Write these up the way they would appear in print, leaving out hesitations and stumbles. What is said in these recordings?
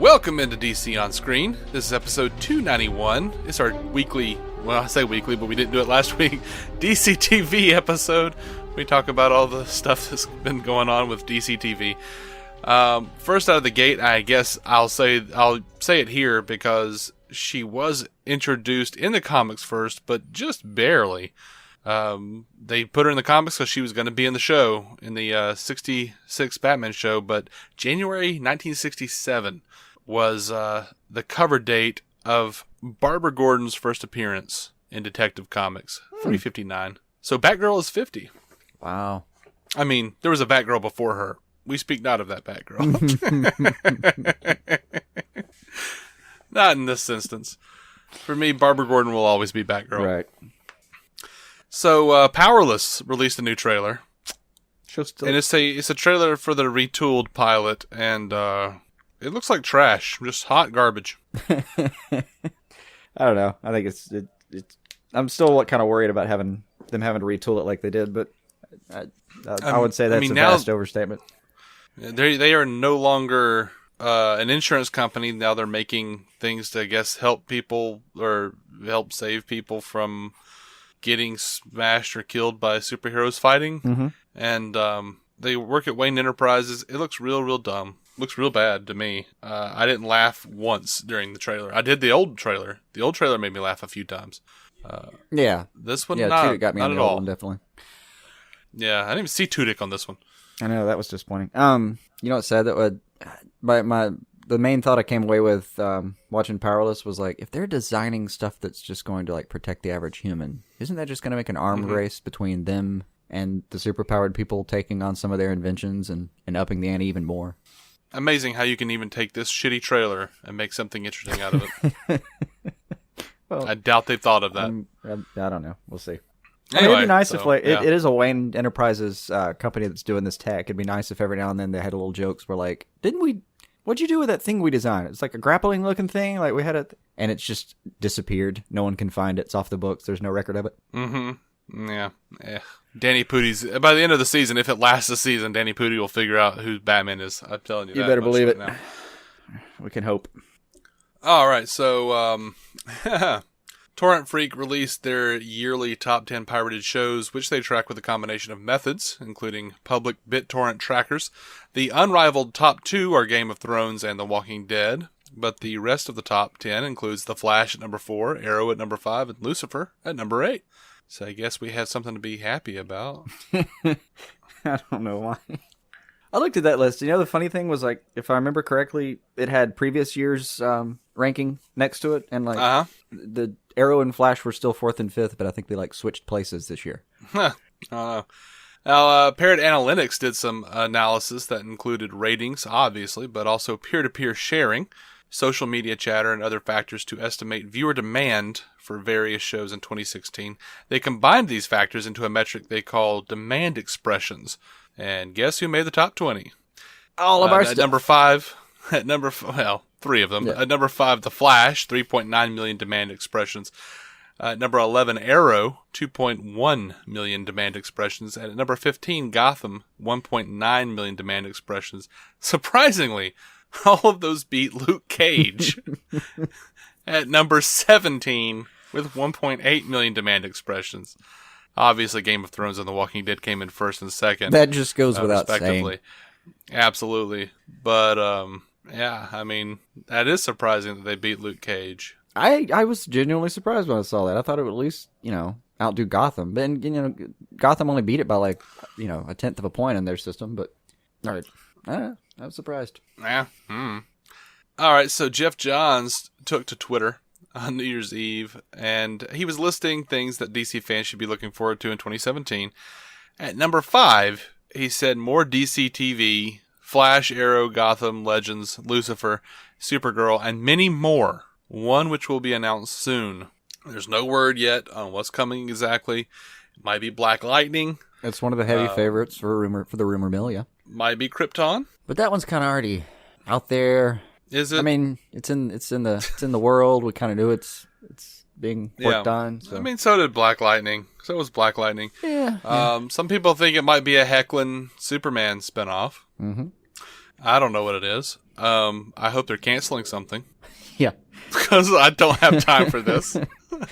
Welcome into DC On Screen. This is episode 291. It's our weekly, well, I say weekly, but we didn't do it last week, DCTV episode. We talk about all the stuff that's been going on with DCTV. First out of the gate, I guess I'll say it here because she was introduced in the comics first, but just barely. They put her in the comics because she was going to be in the show, in the 66 Batman show, but January 1967 was the cover date of Barbara Gordon's first appearance in Detective Comics, 359. So Batgirl is 50. Wow. I mean, there was a Batgirl before her. We speak not of that Batgirl. Not in this instance. For me, Barbara Gordon will always be Batgirl. Right. So, Powerless released a new trailer. And it's a trailer for the retooled pilot, and it looks like trash. Just hot garbage. I don't know. I think it's I'm still kind of worried about them having to retool it like they did, but I would say that's a vast overstatement. They are no longer an insurance company. Now they're making things to, I guess, help people or help save people from getting smashed or killed by superheroes fighting. Mm-hmm. And they work at Wayne Enterprises. It looks real dumb. Looks real bad to me. I didn't laugh once during the trailer. I did the old trailer. The old trailer made me laugh a few times. Yeah. This one, Tudyk got me not on at the old all. one, definitely. Yeah, I didn't even see Tudyk on this one. I know, that was disappointing. You know what's sad? That the main thought I came away with watching Powerless was like, if they're designing stuff that's just going to like protect the average human, isn't that just going to make an arms race between them and the superpowered people taking on some of their inventions and upping the ante even more? Amazing how you can even take this shitty trailer and make something interesting out of it. Well, I doubt they've thought of that. I don't know. We'll see. Anyway, it'd be nice if yeah. it is a Wayne Enterprises company that's doing this tech. It'd be nice if every now and then they had little jokes where like, what'd you do with that thing we designed? It's like a grappling looking thing. Like we had it, and it's just disappeared. No one can find it. It's off the books. There's no record of it. Mm-hmm. Yeah. Danny Pudi's, by the end of the season, if it lasts the season, Danny Pudi will figure out who Batman is. I'm telling you that. You better believe it. Now. We can hope. All right. So, Torrent Freak released their yearly top 10 pirated shows, which they track with a combination of methods, including public BitTorrent trackers. The unrivaled top 2 are Game of Thrones and The Walking Dead, but the rest of the top 10 includes The Flash at number 4, Arrow at number 5, and Lucifer at number 8. So I guess we have something to be happy about. I don't know why. I looked at that list. You know, the funny thing was, like, if I remember correctly, it had previous year's ranking next to it, and like the Arrow and Flash were still 4th and 5th, but I think they like switched places this year. I don't know. Now, Parrot Analytics did some analysis that included ratings, obviously, but also peer-to-peer sharing, social media chatter, and other factors to estimate viewer demand for various shows in 2016. They combined these factors into a metric they call demand expressions. And guess who made the top 20? All of our stuff. At number 3 of them. Yeah. At number 5, The Flash, 3.9 million demand expressions. At number 11, Arrow, 2.1 million demand expressions. And at number 15, Gotham, 1.9 million demand expressions. Surprisingly, all of those beat Luke Cage at number 17 with 1.8 million demand expressions. Obviously, Game of Thrones and The Walking Dead came in first and second. That just goes without saying. Absolutely. But, yeah, I mean, that is surprising that they beat Luke Cage. I was genuinely surprised when I saw that. I thought it would at least, outdo Gotham. But, Gotham only beat it by, like, a 1/10 of a point in their system. But, all right. I don't know. I was surprised. Yeah. All right, so Jeff Johns took to Twitter on New Year's Eve, and he was listing things that DC fans should be looking forward to in 2017. At number 5, he said more DC TV, Flash, Arrow, Gotham, Legends, Lucifer, Supergirl, and many more. One which will be announced soon. There's no word yet on what's coming exactly. It might be Black Lightning. It's one of the heavy favorites for the rumor mill, yeah. Might be Krypton. But that one's kind of already out there. Is it? I mean, it's in the world. We kind of knew it's being worked on. So. I mean, so did Black Lightning. So was Black Lightning. Yeah. Some people think it might be a Hecklin Superman spinoff. Mm-hmm. I don't know what it is. I hope they're canceling something. Yeah. Because I don't have time for this.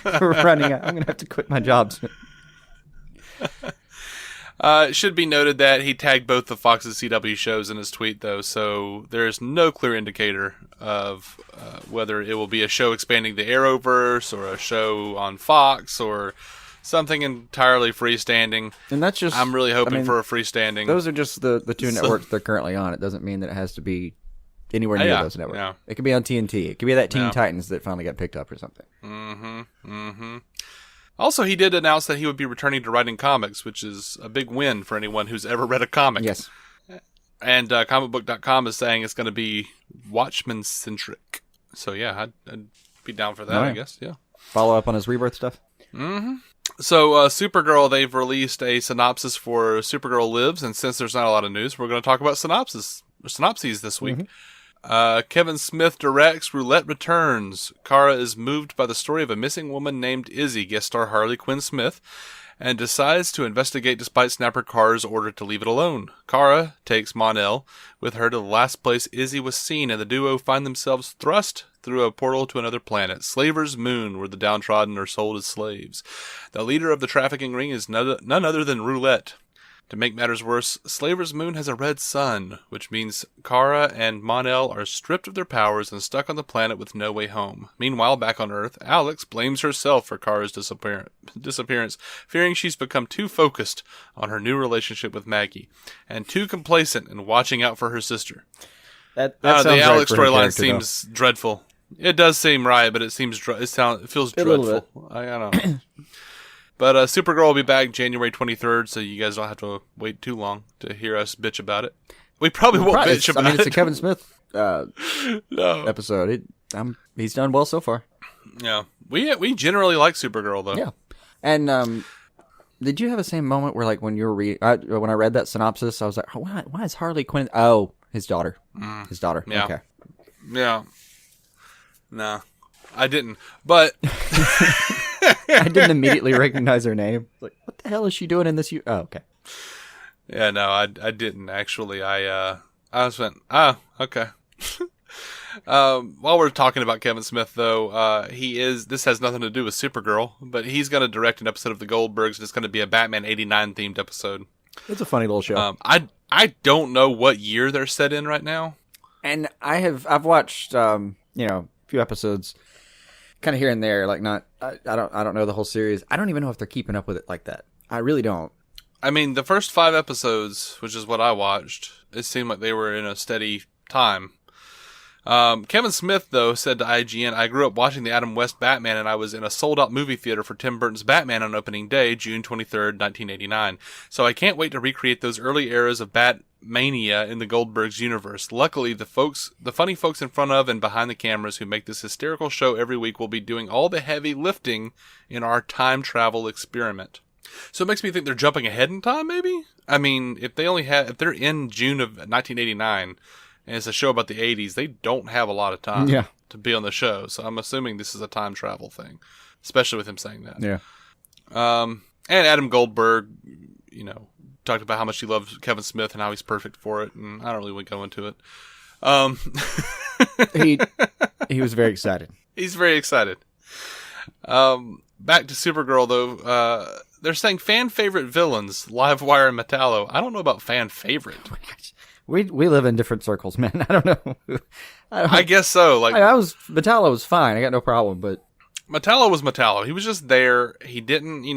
We're running out. I'm going to have to quit my job soon. It should be noted that he tagged both the Fox and CW shows in his tweet, though, so there is no clear indicator of whether it will be a show expanding the Arrowverse or a show on Fox or something entirely freestanding. And that's just... I'm really hoping for a freestanding. Those are just the two networks they're currently on. It doesn't mean that it has to be anywhere near those networks. Yeah. It could be on TNT. It could be that Teen Titans that finally got picked up or something. Also, he did announce that he would be returning to writing comics, which is a big win for anyone who's ever read a comic. Yes. And comicbook.com is saying it's going to be Watchmen-centric. So, yeah, I'd be down for that, I guess. Yeah. Follow up on his Rebirth stuff? So, Supergirl, they've released a synopsis for Supergirl Lives, and since there's not a lot of news, we're going to talk about synopses this week. Kevin Smith directs, Roulette returns. Kara is moved by the story of a missing woman named Izzy, guest star Harley Quinn Smith, and decides to investigate despite Snapper Carr's order to leave it alone. Kara takes Mon-El with her to the last place Izzy was seen, and the duo find themselves thrust through a portal to another planet, Slaver's Moon, where the downtrodden are sold as slaves. The leader of the trafficking ring is none other than Roulette. To make matters worse, Slaver's Moon has a red sun, which means Kara and Mon-El are stripped of their powers and stuck on the planet with no way home. Meanwhile, back on Earth, Alex blames herself for Kara's disappearance, fearing she's become too focused on her new relationship with Maggie, and too complacent in watching out for her sister. That the Alex right storyline seems dreadful. It does seem right, but it feels dreadful. I don't know. But Supergirl will be back January 23rd, so you guys don't have to wait too long to hear us bitch about it. We probably won't bitch about it. It's a Kevin Smith episode. He's done well so far. Yeah. We generally like Supergirl, though. Yeah. And did you have the same moment where, like, when you were when I read that synopsis, I was like, why is Harley Quinn... Oh, his daughter. His daughter. Yeah. Okay. Yeah. No, I didn't. But... I didn't immediately recognize her name. Like, what the hell is she doing in this? Oh, okay. Yeah, no, I didn't actually. I just went, okay. While we're talking about Kevin Smith, though, this has nothing to do with Supergirl, but he's going to direct an episode of the Goldbergs, and it's going to be a Batman 89 themed episode. It's a funny little show. I don't know what year they're set in right now, and I've watched a few episodes. Kind of here and there, like not. I don't know the whole series. I don't even know if they're keeping up with it like that. I really don't. I mean, the first 5 episodes, which is what I watched, it seemed like they were in a steady time. Kevin Smith, though, said to IGN, "I grew up watching the Adam West Batman, and I was in a sold-out movie theater for Tim Burton's Batman on opening day, June 23rd, 1989. So I can't wait to recreate those early eras of Batmania in the Goldbergs universe. Luckily, the funny folks in front of and behind the cameras who make this hysterical show every week will be doing all the heavy lifting in our time travel experiment." So it makes me think they're jumping ahead in time, maybe? I mean, if they're in June of 1989... and it's a show about the 80s, they don't have a lot of time to be on the show. So I'm assuming this is a time travel thing, especially with him saying that. Yeah. And Adam Goldberg, talked about how much he loves Kevin Smith and how he's perfect for it. And I don't really want to go into it. He was very excited. He's very excited. Back to Supergirl, though. They're saying fan favorite villains, Livewire and Metallo. I don't know about fan favorite. We live in different circles, man. I don't know. I guess so. Like Metallo was fine. I got no problem, but Metallo was Metallo. He was just there. He didn't, he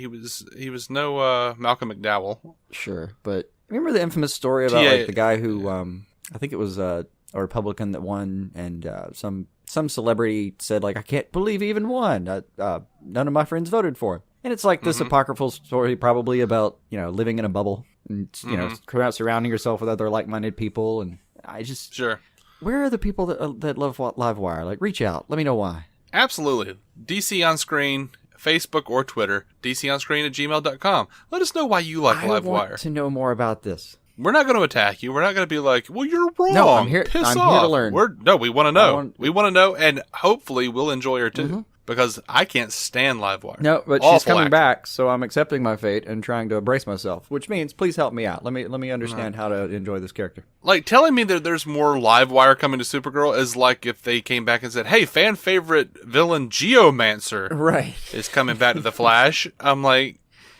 was no Malcolm McDowell. Sure, but remember the infamous story about the guy who I think it was a Republican that won, and some celebrity said, like, I can't believe he even won. None of my friends voted for him. And it's like this apocryphal story probably about, living in a bubble and, surrounding yourself with other like-minded people. And I just... Sure. Where are the people that love Livewire? Like, reach out. Let me know why. Absolutely. DC On Screen, Facebook or Twitter, dconscreen@gmail.com. Let us know why you like Livewire. I want to know more about this. We're not going to attack you. We're not going to be like, well, you're wrong. No, I'm here Piss I'm off. here to learn. We want to know. We want to know, and hopefully we'll enjoy it too. because I can't stand Livewire. No, but Awful she's coming acting. back, so I'm accepting my fate and trying to embrace myself. Which means, please help me out. Let me understand how to enjoy this character. Like, telling me that there's more Livewire coming to Supergirl is like if they came back and said, hey, fan favorite villain Geomancer Right. is coming back to the Flash. I'm like,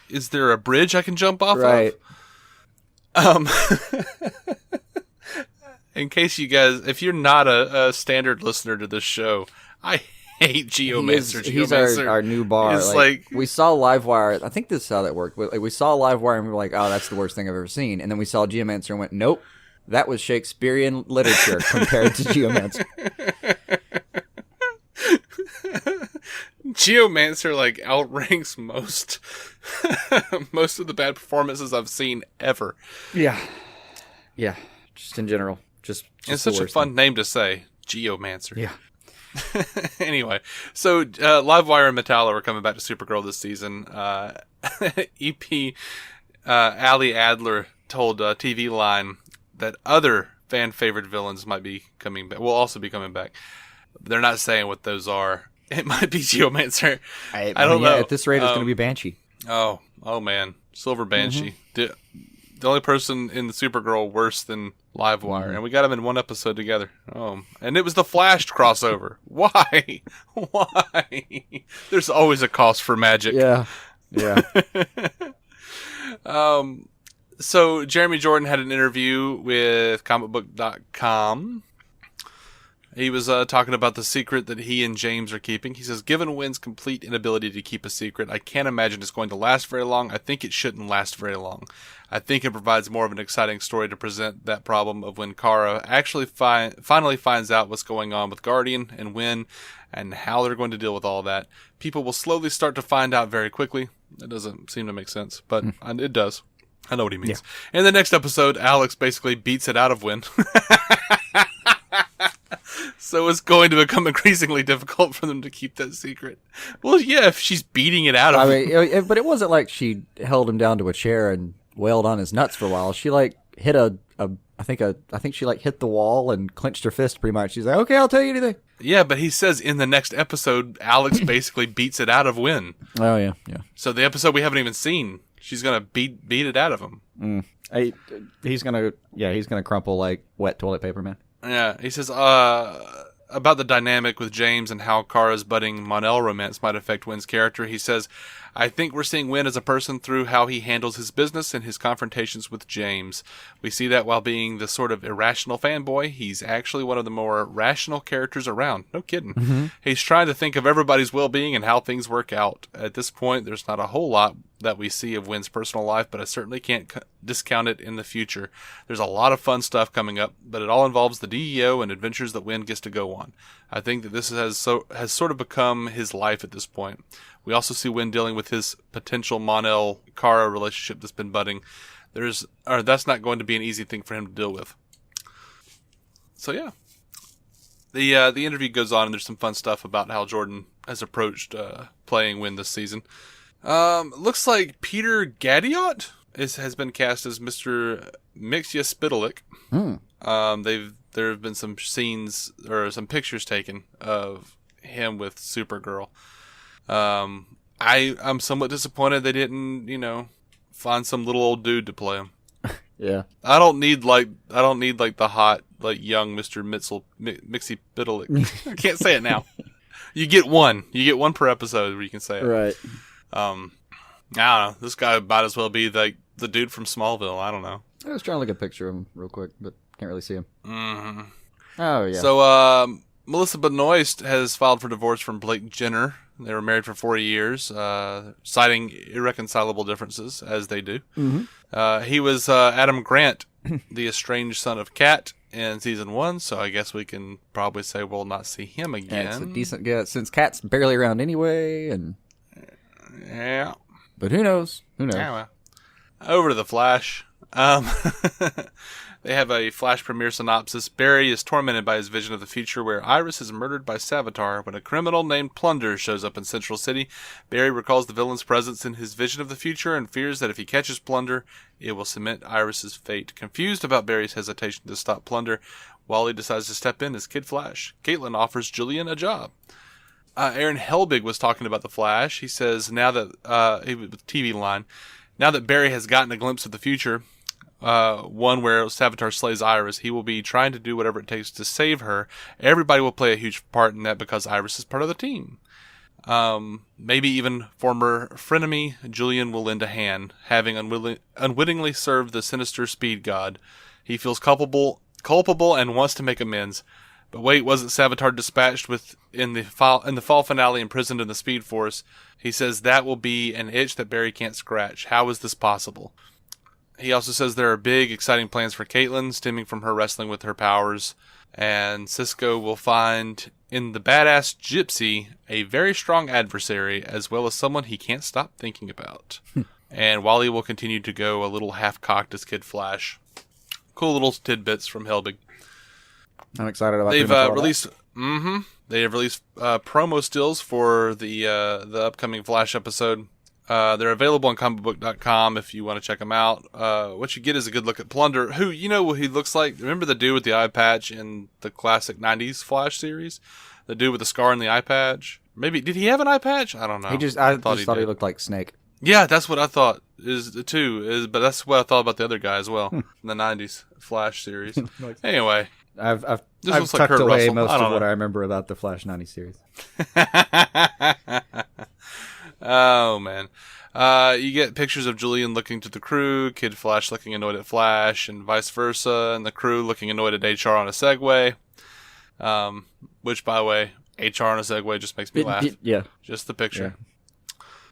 is there a bridge I can jump off Right. of? In case you guys, if you're not a standard listener to this show, I hate Geomancer. He's our new bar. It's we saw Livewire. I think this is how that worked. We saw Livewire and we were like, oh, that's the worst thing I've ever seen. And then we saw Geomancer and went, nope, that was Shakespearean literature compared to Geomancer. Geomancer like outranks most of the bad performances I've seen ever. Yeah. Just in general. Just It's such a fun name to say, Geomancer. Yeah. Anyway, so Livewire and Metallo are coming back to Supergirl this season. EP Ali Adler told TV Line that other fan favorite villains might be coming back. Will also be coming back. They're not saying what those are. It might be Geomancer. I don't know. At this rate, it's going to be Banshee. Oh man, Silver Banshee. The only person in the Supergirl worse than Livewire, and we got them in one episode together. Oh, and it was the Flash crossover. Why? Why? There's always a cost for magic. Yeah. So Jeremy Jordan had an interview with comicbook.com. He was talking about the secret that he and James are keeping. He says, given Wynn's complete inability to keep a secret, I can't imagine it's going to last very long. I think it shouldn't last very long. I think it provides more of an exciting story to present that problem of when Kara actually finally finds out what's going on with Guardian and Wynn and how they're going to deal with all that. People will slowly start to find out very quickly. That doesn't seem to make sense, but it does. I know what he means. Yeah. In the next episode, Alex basically beats it out of Wynn. So it's going to become increasingly difficult for them to keep that secret. Well, yeah, if she's beating it out of him. But it wasn't like she held him down to a chair and wailed on his nuts for a while. She like hit I think she like hit the wall and clenched her fist pretty much. She's like, okay, I'll tell you anything. Yeah, but he says in the next episode, Alex basically beats it out of Wynn. Oh yeah. So the episode we haven't even seen, she's gonna beat it out of him. He's gonna crumple like wet toilet paper, man. Yeah, he says about the dynamic with James and how Kara's budding Mon-El romance might affect Wynn's character. He says, I think we're seeing Wynn as a person through how he handles his business and his confrontations with James. We see that while being the sort of irrational fanboy, he's actually one of the more rational characters around. No kidding. Mm-hmm. He's trying to think of everybody's well-being and how things work out. At this point, there's not a whole lot that we see of Wynn's personal life, but I certainly can't discount it in the future. There's a lot of fun stuff coming up, but it all involves the DEO and adventures that Wynn gets to go on. I think that this has sort of become his life at this point. We also see Wynn dealing with his potential Mon-El Kara relationship that's been budding. That's not going to be an easy thing for him to deal with. So yeah, the interview goes on, and there's some fun stuff about how Jordan has approached playing Wynn this season. Looks like Peter Gadiot has been cast as Mr. Mixia-Spitalik. There have been some scenes or some pictures taken of him with Supergirl. I'm somewhat disappointed they didn't, find some little old dude to play him. Yeah. I don't need the hot, young Mr. Mixie-Spitalik. I can't say it now. You get one per episode where you can say it. Right. I don't know. This guy might as well be like the dude from Smallville. I don't know. I was trying to look at a picture of him real quick, but can't really see him. Mm-hmm. Oh, yeah. So, Melissa Benoist has filed for divorce from Blake Jenner. They were married for 4 years, citing irreconcilable differences, as they do. Mm-hmm. He was Adam Grant, the estranged son of Kat, in season 1, so I guess we can probably say we'll not see him again. It's a decent guess, since Kat's barely around anyway, and... Yeah. But who knows? Yeah, well. Over to the Flash. They have a Flash premiere synopsis. Barry is tormented by his vision of the future where Iris is murdered by Savitar when a criminal named Plunder shows up in Central City. Barry recalls the villain's presence in his vision of the future and fears that if he catches Plunder, it will cement Iris's fate. Confused about Barry's hesitation to stop Plunder, Wally decides to step in as Kid Flash. Caitlin offers Julian a job. Aaron Helbing was talking about the Flash. He says now that with TV line, now that Barry has gotten a glimpse of the future, one where Savitar slays Iris, he will be trying to do whatever it takes to save her. Everybody will play a huge part in that because Iris is part of the team. Maybe even former frenemy Julian will lend a hand, having unwittingly served the sinister speed god. He feels culpable and wants to make amends. But wait, wasn't Savitar dispatched in the fall finale imprisoned in the Speed Force? He says that will be an itch that Barry can't scratch. How is this possible? He also says there are big, exciting plans for Caitlin, stemming from her wrestling with her powers. And Cisco will find in the badass Gypsy a very strong adversary, as well as someone he can't stop thinking about. And Wally will continue to go a little half-cocked as Kid Flash. Cool little tidbits from Helbing. I'm excited about. They've released. They have released promo stills for the upcoming Flash episode. They're available on comicbook.com if you want to check them out. What you get is a good look at Plunder, who, you know what he looks like? Remember the dude with the eye patch in the classic 90s Flash series? The dude with the scar in the eye patch? Maybe, did he have an eye patch? I don't know. I just thought he looked like Snake. Yeah, that's what I thought but that's what I thought about the other guy as well in the 90s Flash series. Anyway. I've tucked away most of what I remember about the Flash 90 series. Oh, man. You get pictures of Julian looking to the crew, Kid Flash looking annoyed at Flash, and vice versa, and the crew looking annoyed at HR on a Segway. Which, by the way, HR on a Segway just makes me laugh. Yeah. Just the picture.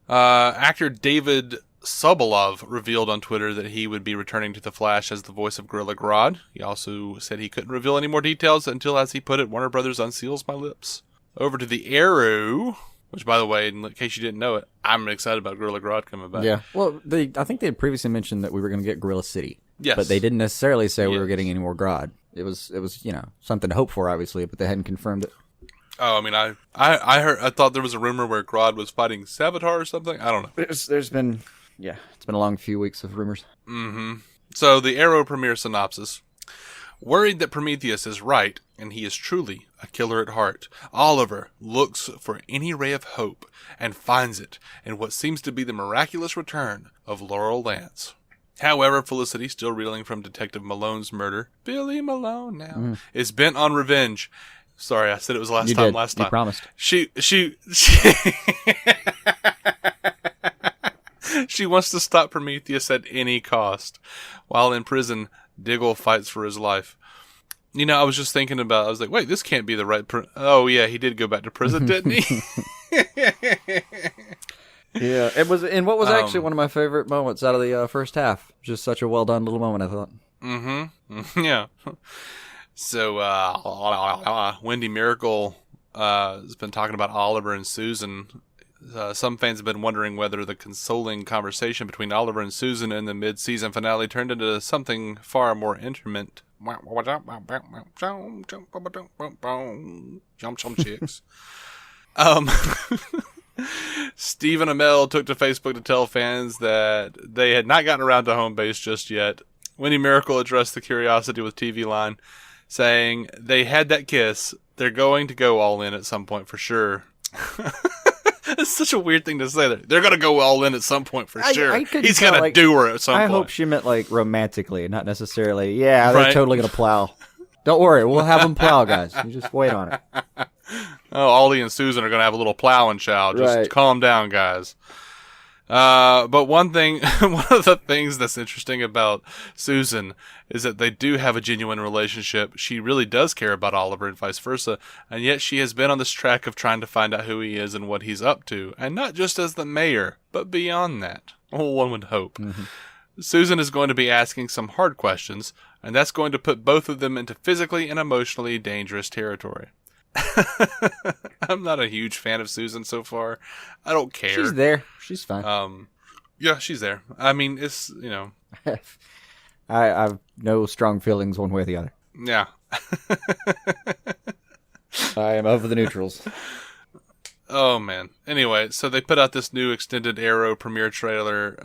Yeah. Actor David Sobolov revealed on Twitter that he would be returning to The Flash as the voice of Gorilla Grodd. He also said he couldn't reveal any more details until, as he put it, Warner Brothers unseals my lips. Over to the Arrow, which, by the way, in case you didn't know it, I'm excited about Gorilla Grodd coming back. Yeah. Well, I think they had previously mentioned that we were going to get Gorilla City. Yes. But they didn't necessarily say we were getting any more Grodd. It was something to hope for, obviously, but they hadn't confirmed it. Oh, I mean, I thought there was a rumor where Grodd was fighting Savitar or something. I don't know. There's been, it's been a long few weeks of rumors. Mm-hmm. So the Arrow premiere synopsis. Worried that Prometheus is right, and he is truly a killer at heart, Oliver looks for any ray of hope and finds it in what seems to be the miraculous return of Laurel Lance. However, Felicity, still reeling from Detective Malone's murder, Billy Malone now, is bent on revenge. Sorry, I said it was last time. You promised. She she wants to stop Prometheus at any cost. While in prison, Diggle fights for his life. You know, I was just thinking about, I was like, wait, this can't be the right... oh, yeah, he did go back to prison, didn't he? Yeah, it was, and what was actually one of my favorite moments out of the first half. Just such a well-done little moment, I thought. Mm-hmm. Yeah. So, Wendy Miracle has been talking about Oliver and Susan. Some fans have been wondering whether the consoling conversation between Oliver and Susan in the mid-season finale turned into something far more intimate. Jump chicks. Stephen Amell took to Facebook to tell fans that they had not gotten around to home base just yet. Wendy Miracle addressed the curiosity with TV Line, saying, they had that kiss. They're going to go all in at some point for sure. It's such a weird thing to say. They're going to go all in at some point for sure. He's going to do her at some point. I hope she meant like romantically, not necessarily, they're totally going to plow. Don't worry, we'll have them plow, guys. You just wait on it. Oh, Ollie and Susan are going to have a little plowing chow. Just calm down, guys. But one of the things that's interesting about Susan is that they do have a genuine relationship. She really does care about Oliver and vice versa, and yet she has been on this track of trying to find out who he is and what he's up to, and not just as the mayor, but beyond that. Well, one would hope. Mm-hmm. Susan is going to be asking some hard questions, and that's going to put both of them into physically and emotionally dangerous territory. I'm not a huge fan of Susan so far. I don't care. She's there. She's fine. Yeah, she's there. I mean, it's, I have no strong feelings one way or the other. Yeah. I am of the neutrals. Oh, man. Anyway, so they put out this new extended Arrow premiere trailer,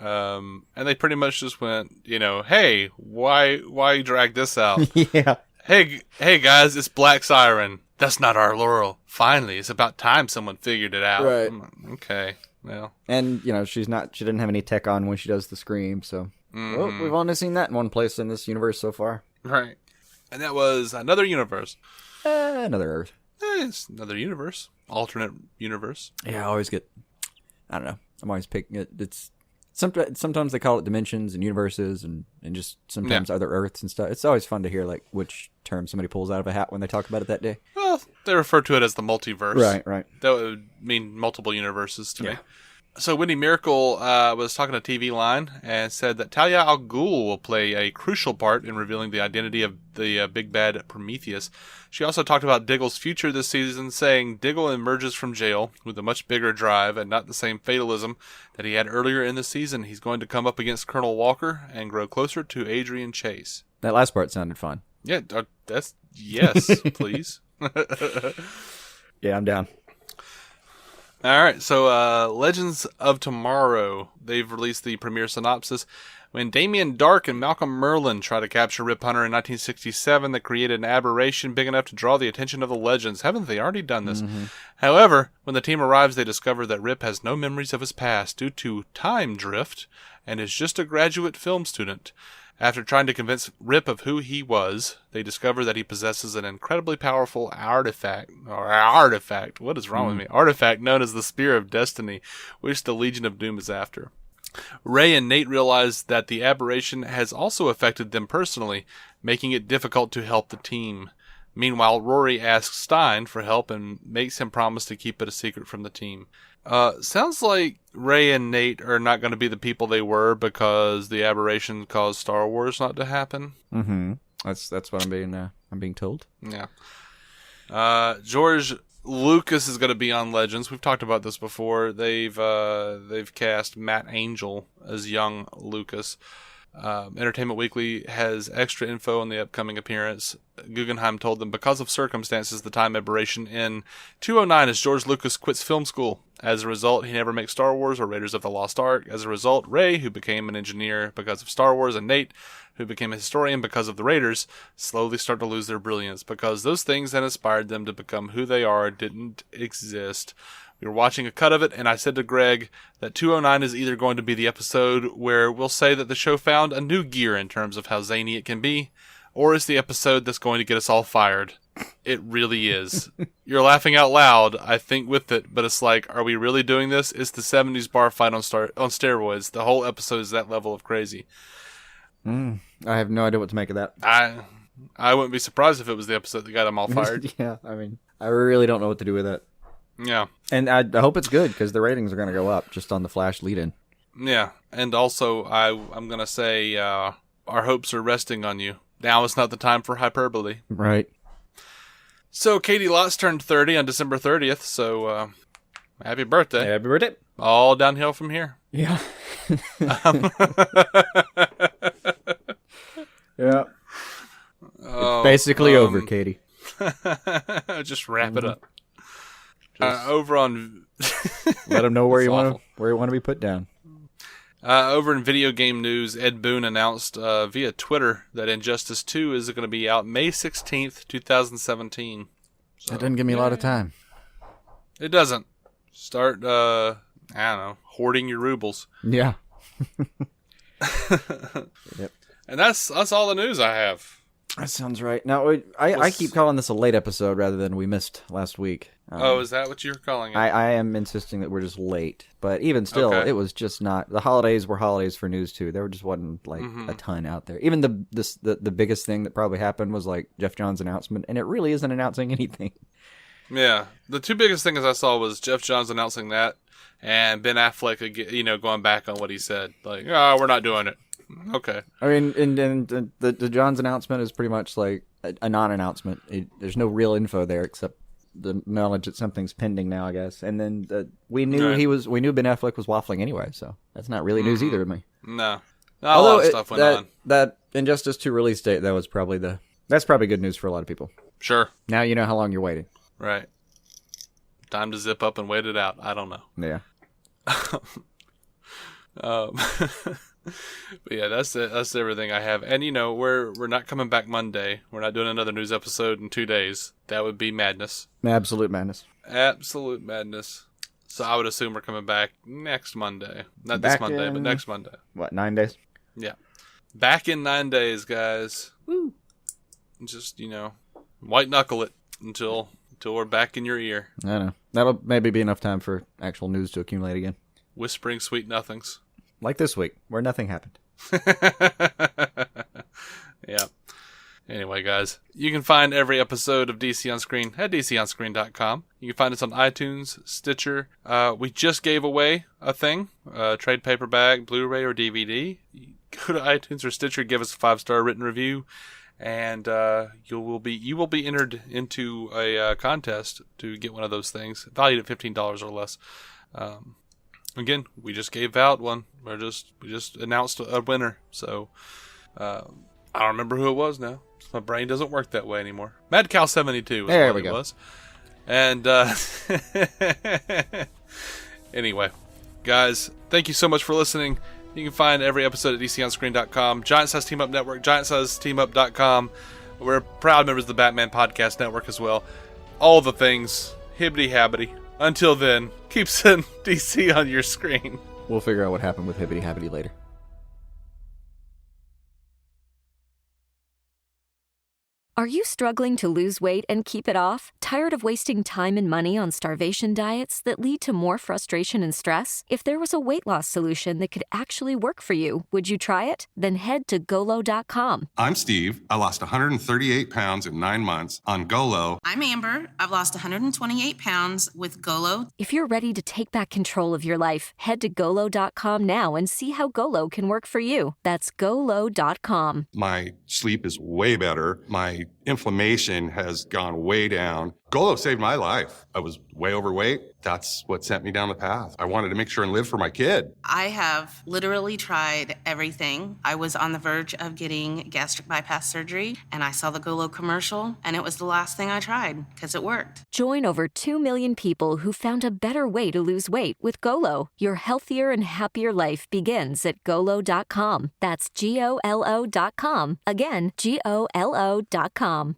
and they pretty much just went, hey, why drag this out? Yeah. Hey guys, it's Black Siren. That's not our Laurel. Finally, it's about time someone figured it out. Right. I'm like, okay. Well. And, she didn't have any tech on when she does the scream, so. Well, we've only seen that in one place in this universe so far. Right. And that was another universe. Another Earth. It's another universe. Alternate universe. Yeah, I always get, I don't know. I'm always picking it. It's sometimes they call it dimensions and universes and just sometimes other Earths and stuff. It's always fun to hear like which term somebody pulls out of a hat when they talk about it that day. Well, they refer to it as the multiverse. Right. That would mean multiple universes to me. So Wendy Miracle was talking to TV Line and said that Talia al Ghul will play a crucial part in revealing the identity of the big bad Prometheus. She also talked about Diggle's future this season, saying Diggle emerges from jail with a much bigger drive and not the same fatalism that he had earlier in the season. He's going to come up against Colonel Walker and grow closer to Adrian Chase. That last part sounded fun. Yeah, that's yes, please. Yeah, I'm down. All right, so Legends of Tomorrow, they've released the premiere synopsis. When Damien Dark and Malcolm Merlin try to capture Rip Hunter in 1967, they created an aberration big enough to draw the attention of the Legends. Haven't they already done this? Mm-hmm. However, when the team arrives, they discover that Rip has no memories of his past due to time drift and is just a graduate film student. After trying to convince Rip of who he was, they discover that he possesses an incredibly powerful artifact. What is wrong with me? Artifact known as the Spear of Destiny, which the Legion of Doom is after. Ray and Nate realize that the aberration has also affected them personally, making it difficult to help the team. Meanwhile, Rory asks Stein for help and makes him promise to keep it a secret from the team. Sounds like Ray and Nate are not going to be the people they were because the aberration caused Star Wars not to happen. Mm-hmm. That's what I'm being told. Yeah. George Lucas is going to be on Legends. We've talked about this before. They've cast Matt Angel as young Lucas. Entertainment Weekly has extra info on the upcoming appearance. Guggenheim told them because of circumstances, the time aberration in 209 as George Lucas quits film school. As a result, he never makes Star Wars or Raiders of the Lost Ark. As a result, Ray, who became an engineer because of Star Wars, and Nate, who became a historian because of the Raiders, slowly start to lose their brilliance because those things that inspired them to become who they are didn't exist. We were watching a cut of it, and I said to Greg that 209 is either going to be the episode where we'll say that the show found a new gear in terms of how zany it can be, or it's the episode that's going to get us all fired. It really is. You're laughing out loud, I think, with it, but it's like, are we really doing this? It's the 70s bar fight on steroids. The whole episode is that level of crazy. I have no idea what to make of that. I wouldn't be surprised if it was the episode that got them all fired. Yeah, I mean, I really don't know what to do with it. Yeah. And I hope it's good, because the ratings are going to go up just on the Flash lead-in. Yeah, and also, I'm going to say our hopes are resting on you. Now is not the time for hyperbole. Right. So, Caity Lotz turned 30 on December 30th, so happy birthday. Happy birthday. All downhill from here. Yeah. Yeah. It's basically over, Caity. Just wrap it up. Over on... Let them know where you want to be put down. Over in video game news, Ed Boon announced via Twitter that Injustice 2 is going to be out May 16th, 2017. So, that doesn't give me a lot of time. It doesn't. Start, I don't know, hoarding your rubles. Yeah. Yep. And that's all the news I have. That sounds right. Now, I keep calling this a late episode rather than we missed last week. Is that what you're calling it? I am insisting that we're just late. But even still, It was just not... The holidays were holidays for news, too. There just wasn't, a ton out there. Even the biggest thing that probably happened was, Jeff Johns' announcement, and it really isn't announcing anything. Yeah. The two biggest things I saw was Jeff Johns announcing that, and Ben Affleck, going back on what he said. We're not doing it. Okay. I mean, and the Johns announcement is pretty much like a non-announcement. There's no real info there except the knowledge that something's pending now, I guess. And then we knew we knew Ben Affleck was waffling anyway, so that's not really news either to me. No. A lot of stuff went on. That Injustice 2 release date, that's probably good news for a lot of people. Sure. Now you know how long you're waiting. Right. Time to zip up and wait it out. I don't know. Yeah. But yeah, that's it. That's everything I have. And we're not coming back Monday. We're not doing another news episode in 2 days. That would be madness. Absolute madness. Absolute madness. So I would assume we're coming back next Monday. Not this Monday, but next Monday. What, 9 days? Yeah. Back in 9 days, guys. Woo. Just, white knuckle it until we're back in your ear. I know. That'll maybe be enough time for actual news to accumulate again. Whispering sweet nothings. Like this week, where nothing happened. Yeah. Anyway, guys, you can find every episode of DC On Screen at dconscreen.com. You can find us on iTunes, Stitcher. We just gave away a thing, trade paperback, Blu-ray, or DVD. Go to iTunes or Stitcher, give us a 5-star written review, and you will be entered into a contest to get one of those things, valued at $15 or less. Again, we just gave out one. We just announced a winner, so I don't remember who it was now. My brain doesn't work that way anymore. Mad Cow 72 was what it was. And anyway, guys, thank you so much for listening. You can find every episode at dconscreen.com, Giant Size Team Up Network, giantsizeteamup.com. We're proud members of the Batman Podcast Network as well. All the things, hibbity-habbity. Until then, keep sending DC on your screen. We'll figure out what happened with Hibbity Habbity later. Are you struggling to lose weight and keep it off? Tired of wasting time and money on starvation diets that lead to more frustration and stress? If there was a weight loss solution that could actually work for you, would you try it? Then head to Golo.com. I'm Steve. I lost 138 pounds in 9 months on Golo. I'm Amber. I've lost 128 pounds with Golo. If you're ready to take back control of your life, head to Golo.com now and see how Golo can work for you. That's Golo.com. My sleep is way better. My inflammation has gone way down. Golo saved my life. I was way overweight. That's what sent me down the path. I wanted to make sure and live for my kid. I have literally tried everything. I was on the verge of getting gastric bypass surgery, and I saw the Golo commercial, and it was the last thing I tried because it worked. Join over 2 million people who found a better way to lose weight with Golo. Your healthier and happier life begins at Golo.com. That's Golo.com. Again, Golo.com.